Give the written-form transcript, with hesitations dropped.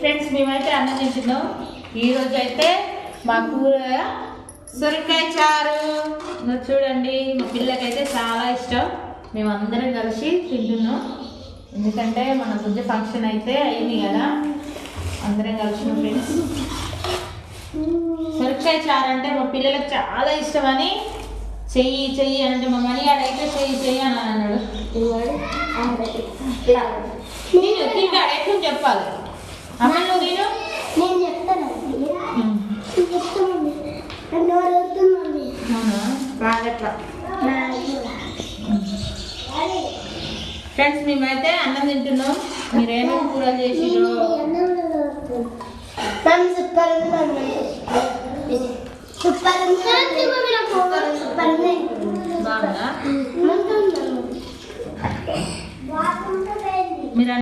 Friends మేమైతే అన్నం తింటున్నాం. ఈరోజు అయితే మా కూర సొరకాయ చారు. చూడండి, మా పిల్లకైతే చాలా ఇష్టం. మేమందరం కలిసి తింటున్నాం. ఎందుకంటే మన బుజ్జ ఫంక్షన్ అయితే అయింది కదా, అందరం కలిసిన ఫ్రెండ్స్. సొరకాయ చారు అంటే మా పిల్లలకు చాలా ఇష్టం అని చెయ్యి చెయ్యి అంటే మా మనీ ఆడైతే చెయ్యి అని అన్నాడు. నేను తింటాడు ఎట్లు చెప్పాలి. అమ్మ నువ్వు నేను చెప్తాను. ఫ్రెండ్స్ మేమైతే అన్నం తింటున్నాం. మీరేమేమి కూరలు చేసిరో బాగుందా? మీరు